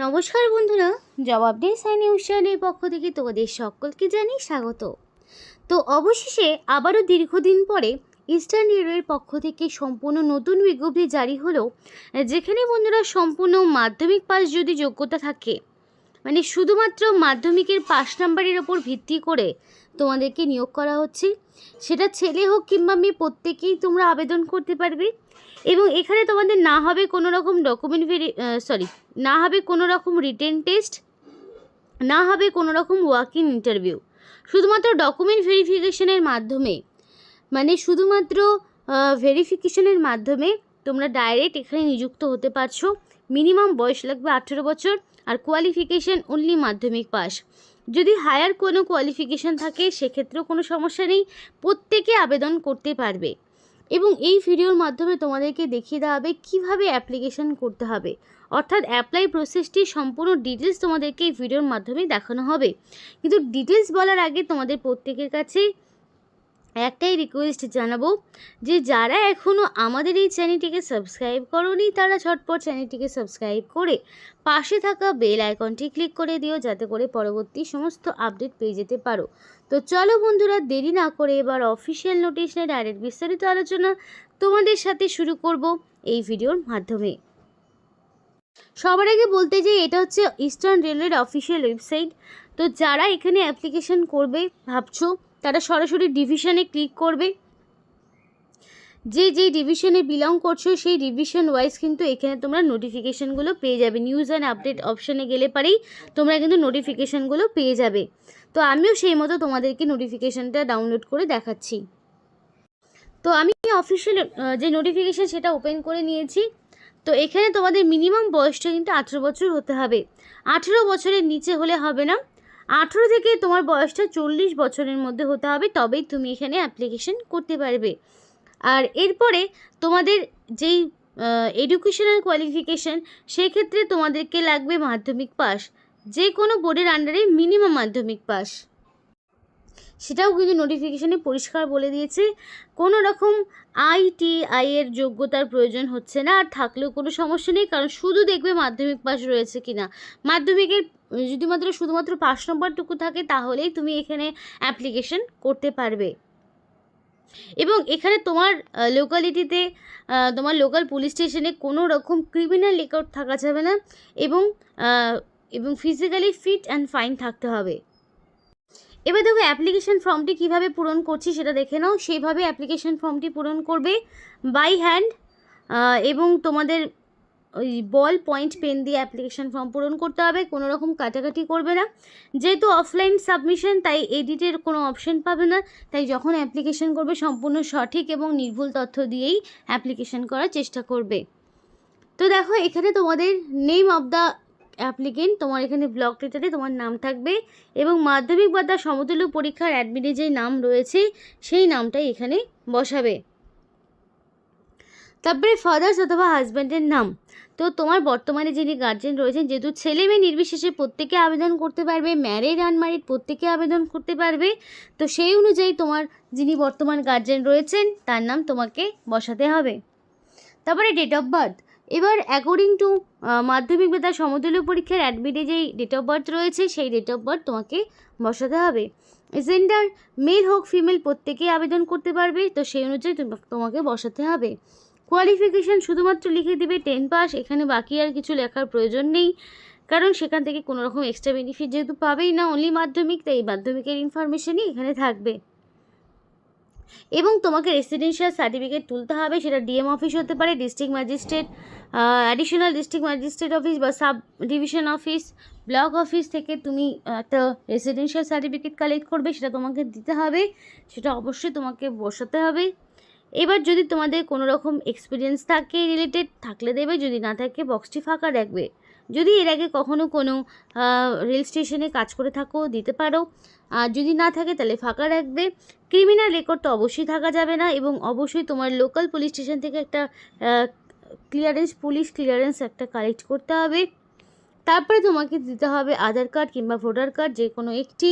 নমস্কার বন্ধুরা, জবাব ডে সাইন নিউজ চ্যানেলের পক্ষ থেকে তোমাদের সকলকে জানাই স্বাগত। তো অবশেষে আবারও দীর্ঘদিন পরে ইস্টার্ন রেলওয়ের পক্ষ থেকে সম্পূর্ণ নতুন বিজ্ঞপ্তি জারি হলো, যেখানে বন্ধুরা সম্পূর্ণ মাধ্যমিক পাস যদি যোগ্যতা থাকে, মানে শুধুমাত্র মাধ্যমিকের পাস নাম্বারের ওপর ভিত্তি করে তোমাদেরকে নিয়োগ করা হচ্ছে। সেটা ছেলে হোক কিংবা মেয়ে, প্রত্যেকেই তোমরা আবেদন করতে পারবে। এবং এখানে তোমাদের না হবে কোনো রকম না হবে কোনো রকম রিটেন টেস্ট, না হবে কোনো রকম ওয়াক ইন ইন্টারভিউ। শুধুমাত্র ডকুমেন্ট ভেরিফিকেশনের মাধ্যমে, মানে শুধুমাত্র ভেরিফিকেশনের মাধ্যমে তোমরা ডাইরেক্ট এখানে নিযুক্ত হতে পারছো। মিনিমাম বয়স লাগবে 18 বছর, আর কোয়ালিফিকেশান অনলি মাধ্যমিক পাস। যদি হায়ার কোনো কোয়ালিফিকেশান থাকে সেক্ষেত্রেও কোনো সমস্যা নেই, প্রত্যেকে আবেদন করতে পারবে। এবং এই ভিডিওর মাধ্যমে তোমাদেরকে দেখিয়ে দেওয়া হবে কীভাবে অ্যাপ্লিকেশন করতে হবে, অর্থাৎ অ্যাপ্লাই প্রসেসটি সম্পূর্ণ ডিটেলস তোমাদেরকে এই ভিডিওর মাধ্যমে দেখানো হবে। কিন্তু ডিটেলস বলার আগে তোমাদের প্রত্যেকের কাছে একটাই রিকোয়েস্ট জানাবো, যে যারা এখনও আমাদের এই চ্যানেলটিকে সাবস্ক্রাইব করোনি তারা ঝটপট চ্যানেলটিকে সাবস্ক্রাইব করে পাশে থাকা বেল আইকনটি ক্লিক করে দিও, যাতে করে পরবর্তী সমস্ত আপডেট পেয়ে যেতে পারো। তো চলো বন্ধুরা, দেরি না করে এবার অফিসিয়াল নোটিশে ডাইরেক্ট বিস্তারিত আলোচনা তোমাদের সাথে শুরু করব এই ভিডিওর মাধ্যমে। সবার আগে বলতে যে এটা হচ্ছে ইস্টার্ন রেলওয়ের অফিসিয়াল ওয়েবসাইট। তো যারা এখানে অ্যাপ্লিকেশন করবে ভাবছো, তারা সরাসরি ডিভিশনে ক্লিক করবে। যে ডিভিশনে বিলং করছো সেই ডিভিশন ওয়াইজ কিন্তু এখানে তোমরা নোটিফিকেশানগুলো পেয়ে যাবে। নিউজ অ্যান্ড আপডেট অপশানে গেলে পারেই তোমরা কিন্তু নোটিফিকেশানগুলো পেয়ে যাবে। তো আমিও সেই মতো তোমাদেরকে নোটিফিকেশানটা ডাউনলোড করে দেখাচ্ছি। তো আমি অফিসিয়াল যে নোটিফিকেশান সেটা ওপেন করে নিয়েছি। তো এখানে তোমাদের মিনিমাম বয়সটা কিন্তু 18 বছর হতে হবে। 18 বছরের নিচে হলে হবে না। 18 থেকে তোমার বয়সটা 40 বছরের মধ্যে হতে হবে, তবেই তুমি এখানে অ্যাপ্লিকেশন করতে পারবে। আর এরপরে তোমাদের যেই এডুকেশনাল কোয়ালিফিকেশান, সেক্ষেত্রে তোমাদেরকে লাগবে মাধ্যমিক পাস, যে কোনো বোর্ডের আন্ডারে মিনিমাম মাধ্যমিক পাস। সেটাও কিন্তু নোটিফিকেশানে পরিষ্কার বলে দিয়েছে, কোনো রকম ITI এর যোগ্যতার প্রয়োজন হচ্ছে না। আর থাকলেও কোনো সমস্যা নেই, কারণ শুধু দেখবে মাধ্যমিক পাস রয়েছে কিনা। মাধ্যমিকের যদি শুধুমাত্র পাস নম্বরটুকু থাকে তাহলেই তুমি এখানে অ্যাপ্লিকেশন করতে পারবে। এবং এখানে তোমার লোকালিটিতে, তোমার লোকাল পুলিশ স্টেশনে কোনো রকম ক্রিমিনাল রেকর্ড থাকা যাবে না, এবং ফিজিক্যালি ফিট অ্যান্ড ফাইন থাকতে হবে। এবার দেখো অ্যাপ্লিকেশন ফর্মটি কীভাবে পূরণ করছি সেটা দেখে নাও। সেইভাবে অ্যাপ্লিকেশন ফর্মটি পূরণ করবে বাই হ্যান্ড, এবং তোমাদের ওই বল পয়েন্ট পেন দিয়ে অ্যাপ্লিকেশন ফর্ম পূরণ করতে হবে, কোনো রকম কাটাকাটি করবে না। যেহেতু অফলাইন সাবমিশন, তাই এডিটের কোনো অপশন পাবে না। তাই যখন অ্যাপ্লিকেশন করবে সম্পূর্ণ সঠিক এবং নির্ভুল তথ্য দিয়েই অ্যাপ্লিকেশন করার চেষ্টা করবে। তো দেখো এখানে তোমাদের নেম অফ দ্য অ্যাপ্লিকেন্ট, তোমার এখানে ব্লক লেটারে তোমার নাম থাকবে, এবং মাধ্যমিক বা তার সমতুল্য পরীক্ষার অ্যাডমিটে যেই নাম রয়েছে সেই নামটাই এখানে বসাবে। তারপরে ফাদার্স অথবা হাজব্যান্ডের নাম। তো তোমার বর্তমানে যিনি গার্জেন রয়েছেন, যেহেতু ছেলে মেয়ে নির্বিশেষে প্রত্যেকে আবেদন করতে পারবে, ম্যারিড আনম্যারিড প্রত্যেকে আবেদন করতে পারবে। তো সেই অনুযায়ী তোমার যিনি বর্তমান গার্জেন রয়েছেন তার নাম তোমাকে বসাতে হবে। তারপরে ডেট অফ বার্থ। এবার অ্যাকর্ডিং টু মাধ্যমিক বা তার সমতুল্য পরীক্ষার অ্যাডমিটে যেই ডেট অফ বার্থ রয়েছে সেই ডেট অফ বার্থ তোমাকে বসাতে হবে। জেন্ডার মেল হোক ফিমেল প্রত্যেকেই আবেদন করতে পারবে, তো সেই অনুযায়ী তোমাকে বসাতে হবে। কোয়ালিফিকেশান শুধুমাত্র লিখে দিবে 10 পাস, এখানে বাকি আর কিছু লেখার প্রয়োজন নেই, কারণ সেখান থেকে কোনো রকম এক্সট্রা বেনিফিট যেহেতু পাবেই না, অনলি মাধ্যমিক, তাই মাধ্যমিকের ইনফরমেশনই এখানে থাকবে। এবং তোমাকে রেসিডেন্সিয়াল সার্টিফিকেট তুলতে হবে, সেটা ডিএম অফিস হতে পারে, district magistrate, additional district magistrate office বা sub division office, block office থেকে তুমি একটা রেসিডেন্সিয়াল সার্টিফিকেট কালেক্ট করবে, সেটা তোমাকে দিতে হবে, সেটা অবশ্যই তোমাকে বসাতে হবে। এবার যদি তোমাদের কোনো রকম এক্সপিরিয়েন্স থাকে রিলেটেড, থাকলে দেবে, যদি না থাকে বক্সটি ফাঁকা রাখবে। যদি এর আগে কখনো কোনো রেল স্টেশনে কাজ করে থাকো দিতে পারো, আর যদি না থাকে তাহলে ফাঁকা রাখবে। ক্রিমিনাল রেকর্ড তো অবশ্যই থাকা যাবে না, এবং অবশ্যই তোমার লোকাল পুলিশ স্টেশন থেকে একটা পুলিশ ক্লিয়ারেন্স একটা কালেক্ট করতে হবে। তারপরে তোমাকে দিতে হবে আধার কার্ড কিংবা ভোটার কার্ড, যে কোনো একটি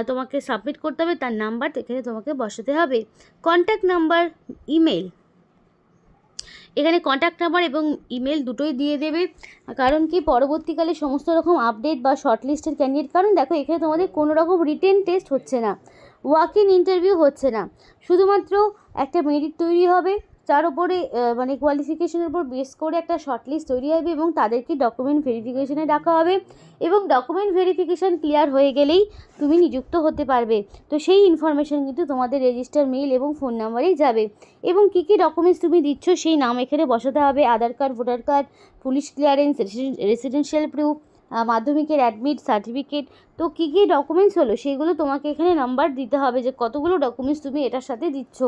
তোমাকে সাবমিট করতে হবে, তার নাম্বার এখানে তোমাকে বসাতে হবে। কন্ট্যাক্ট নাম্বার, ইমেল, এখানে কন্ট্যাক্ট নাম্বার এবং ইমেল দুটোই দিয়ে দেবে। কারণ কি, পরবর্তীকালে সমস্ত রকম আপডেট বা শর্টলিস্টের ক্যান্ডিডেট, কারণ দেখো এখানে তোমাদের কোনো রকম রিটেন টেস্ট হচ্ছে না, ওয়াক ইন ইন্টারভিউ হচ্ছে না, শুধুমাত্র একটা মেরিট তৈরি হবে, তার উপরে মানে কোয়ালিফিকেশনের উপর বেস করে একটা শর্টলিস্ট তৈরি হবে এবং তাদেরকে ডকুমেন্ট ভেরিফিকেশনে ডাকা হবে এবং ডকুমেন্ট ভেরিফিকেশান ক্লিয়ার হয়ে গেলেই তুমি নিযুক্ত হতে পারবে। তো সেই ইনফরমেশান কিন্তু তোমাদের রেজিস্টার মেইল এবং ফোন নাম্বারেই যাবে। এবং কী কী ডকুমেন্টস তুমি দিচ্ছ সেই নাম এখানে বসাতে হবে, Aadhaar card, voter card, police clearance, residential proof, মাধ্যমিকের অ্যাডমিট সার্টিফিকেট। তো কী কী ডকুমেন্টস হলো সেগুলো তোমাকে এখানে নাম্বার দিতে হবে যে কতগুলো ডকুমেন্টস তুমি এটার সাথে দিচ্ছ।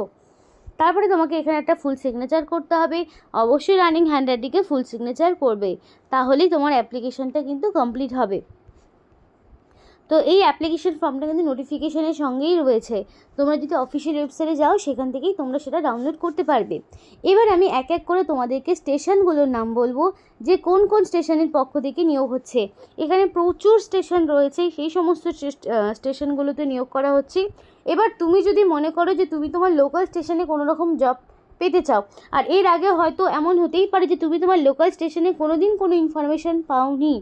তারপরে তোমাকে এখানে একটা ফুল সিগনেচার করতে হবে, অবশ্যই রানিং হ্যান্ডরাইটিংয়ে ফুল সিগনেচার করবে, তাহলেই তোমার অ্যাপ্লিকেশনটা কিন্তু কমপ্লিট হবে। তো এই অ্যাপ্লিকেশন ফর্মটা কিন্তু নোটিফিকেশনের সঙ্গেই রয়েছে, তোমরা যদি অফিসিয়াল ওয়েবসাইটে যাও সেখান থেকেই তোমরা সেটা ডাউনলোড করতে পারবে। এবার আমি এক এক করে তোমাদেরকে স্টেশনগুলোর নাম বলবো যে কোন কোন স্টেশনের পক্ষ থেকে নিয়োগ হচ্ছে। এখানে প্রচুর স্টেশন রয়েছে, সেই সমস্ত স্টেশনগুলোতে নিয়োগ করা হচ্ছে। এবার তুমি যদি মনে করো যে তুমি তোমার লোকাল স্টেশনে কোনো রকম জব পেতে চাও, আর এর আগে হয়তো এমন হতেই পারে যে তুমি তোমার লোকাল স্টেশনে কোনো দিন কোনো ইনফরমেশান পাওনি,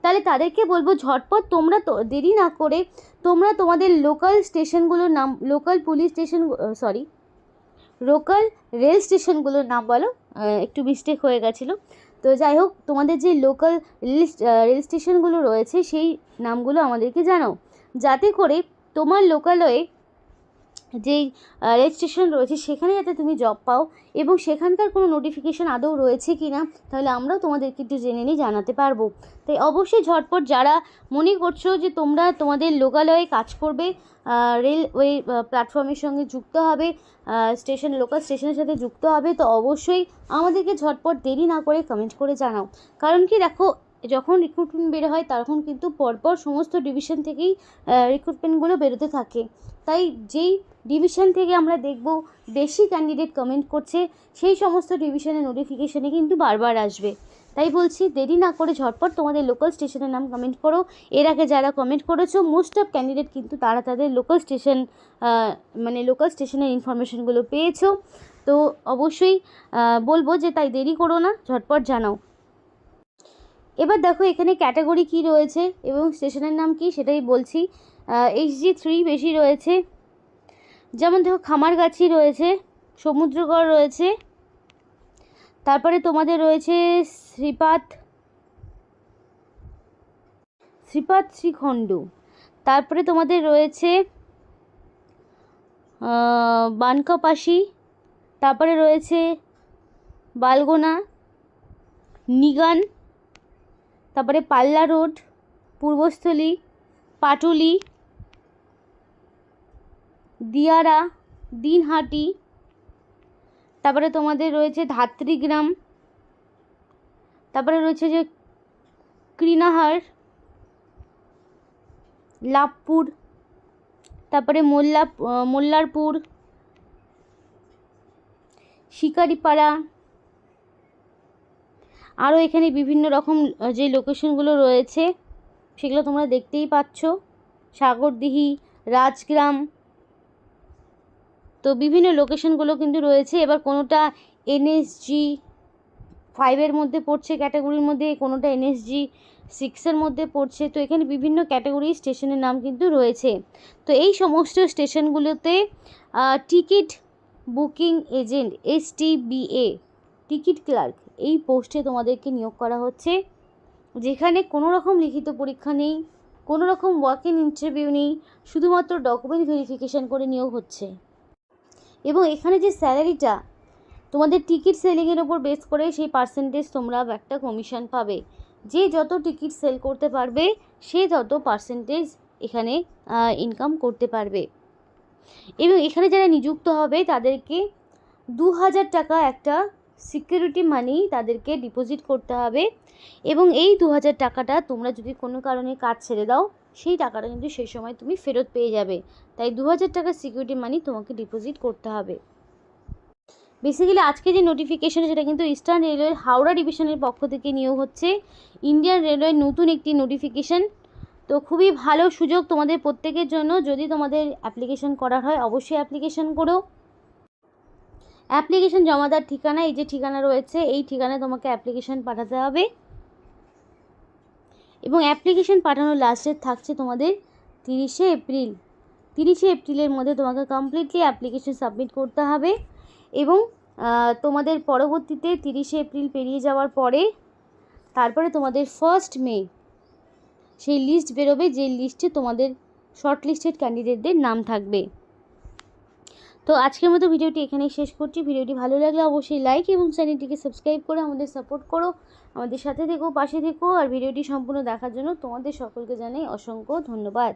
তাহলে তাদেরকে বলবো ঝটপট তোমরা তো দেরি না করে তোমরা তোমাদের লোকাল স্টেশনগুলোর নাম, local police station local rail স্টেশনগুলোর নাম বলো, একটু মিস্টেক হয়ে গেছিলো। তো যাই হোক, তোমাদের যে লোকাল রেল স্টেশনগুলো রয়েছে সেই নামগুলো আমাদেরকে জানাও, যাতে করে তোমার লোকালয়ে যেই রেল স্টেশন রয়েছে সেখানে যাতে তুমি জব পাও এবং সেখানকার কোনো নোটিফিকেশান আদৌ রয়েছে কি না, তাহলে আমরাও তোমাদেরকে একটু জেনে নিয়ে জানাতে পারবো। তাই অবশ্যই ঝটপট যারা মনে করছো যে তোমরা তোমাদের লোকালয়ে কাজ করবে, রেলওয়ে প্ল্যাটফর্মের সঙ্গে যুক্ত হবে, লোকাল স্টেশনের সাথে যুক্ত হবে, তো অবশ্যই আমাদেরকে ঝটপট দেরি না করে কমেন্ট করে জানাও। কারণ কি দেখো, যখন রিক্রুটমেন্ট বের হয় তখন কিন্তু পরপর সমস্ত ডিভিশন থেকেই রিক্রুটমেন্টগুলো বেরোতে থাকে। তাই যেই ডিভিশন থেকে আমরা দেখব বেশি ক্যান্ডিডেট কমেন্ট করছে, সেই সমস্ত ডিভিশনের নোটিফিকেশানে কিন্তু বারবার আসবে। তাই বলছি দেরি না করে ঝটপট তোমাদের লোকাল স্টেশনের নাম কমেন্ট করো। এর আগে যারা কমেন্ট করেছো মোস্ট অফ ক্যান্ডিডেট কিন্তু তারা তাদের লোকাল স্টেশন লোকাল স্টেশনের ইনফরমেশনগুলো পেয়েছো। তো অবশ্যই বলবো যে তাই দেরি করো না, ঝটপট জানাও। এবার দেখো এখানে ক্যাটাগরি কি রয়েছে এবং স্টেশনের নাম কি সেটাই বলছি। HG3 বেশি রয়েছে, যেমন দেখো খামারগাছি রয়েছে, সমুদ্রগড় রয়েছে, তারপরে তোমাদের রয়েছে শ্রীপাদ শ্রীখণ্ড, তারপরে তোমাদের রয়েছে বানকাপাশি, তারপরে রয়েছে বালগোনা, নিগান, তারপরে পাল্লা রোড, পূর্বস্থলী, পাটুলি, দিয়ারা, দিনহাটি, তারপরে তোমাদের রয়েছে ধাত্রীগ্রাম, তারপরে রয়েছে যে কৃনাহার, লাভপুর, তারপরে মোল্লারপুর, শিকারিপাড়া, আরও এখানে বিভিন্ন রকম যে লোকেশনগুলো রয়েছে সেগুলো তোমরা দেখতেই পাচ্ছ, সাগরদিঘি, রাজগ্রাম, তো বিভিন্ন লোকেশনগুলো কিন্তু রয়েছে। এবার কোনোটা NSG5 মধ্যে পড়ছে ক্যাটাগরির মধ্যে, কোনোটা NSG6 মধ্যে পড়ছে, তো এখানে বিভিন্ন ক্যাটাগরি স্টেশনের নাম কিন্তু রয়েছে। তো এই সমস্ত স্টেশনগুলোতে ticket booking agent STBA, ticket clerk, এই পোস্টে তোমাদেরকে নিয়োগ করা হচ্ছে, যেখানে কোনো রকম লিখিত পরীক্ষা নেই, কোনো রকম ওয়াক ইন ইন্টারভিউ নেই, শুধুমাত্র ডকুমেন্ট ভেরিফিকেশান করে নিয়োগ হচ্ছে। এবং এখানে যে স্যালারিটা তোমাদের টিকিট সেলিংয়ের ওপর বেস করে সেই পার্সেন্টেজ তোমরা একটা কমিশন পাবে, যে যত টিকিট সেল করতে পারবে সে তত পার্সেন্টেজ এখানে ইনকাম করতে পারবে। এবং এখানে যারা নিযুক্ত হবে তাদেরকে 2000 টাকা একটা সিকিউরিটি মানি তাদেরকে ডিপোজিট করতে হবে এবং এই 2000 টাকাটা তোমরা যদি কোনো কারণে কাজ ছেড়ে দাও সেই টাকাটা কিন্তু সেই সময় তুমি ফেরত পেয়ে যাবে। তাই 2000 টাকা সিকিউরিটি মানি তোমাকে ডিপোজিট করতে হবে। বেসিক্যালি আজকে যে নোটিফিকেশন সেটা কিন্তু ইস্টার্ন রেলওয়ের হাওড়া ডিভিশনের পক্ষ থেকে নিয়োগ হচ্ছে, ইন্ডিয়ান রেলওয়ের নতুন একটি নোটিফিকেশন। তো খুবই ভালো সুযোগ তোমাদের প্রত্যেকের জন্য, যদি তোমাদের অ্যাপ্লিকেশন করার হয় অবশ্যই অ্যাপ্লিকেশন করো। অ্যাপ্লিকেশন জমাদার ঠিকানা, এই যে ঠিকানা রয়েছে এই ঠিকানায় তোমাকে অ্যাপ্লিকেশন পাঠাতে হবে এবং অ্যাপ্লিকেশন পাঠানোর লাস্ট ডেট থাকছে তোমাদের 30শে এপ্রিল। 30শে এপ্রিলের মধ্যে তোমাকে কমপ্লিটলি অ্যাপ্লিকেশন সাবমিট করতে হবে এবং তোমাদের পরবর্তীতে 30শে এপ্রিল পেরিয়ে যাওয়ার পরে তারপরে তোমাদের 1 মে সেই লিস্ট বেরোবে, যে লিস্টে তোমাদের শর্ট লিস্টেড ক্যান্ডিডেটদের নাম থাকবে। তো আজকের মতো ভিডিওটি এখানেই শেষ করছি। ভিডিওটি ভালো লাগলে অবশ্যই লাইক এবং চ্যানেলটিকে সাবস্ক্রাইব করে আমাদের সাপোর্ট করো, আমাদের সাথে থেকো, পাশে থেকো। আর ভিডিওটি সম্পূর্ণ দেখার জন্য তোমাদের সকলকে জানাই অসংখ্য ধন্যবাদ।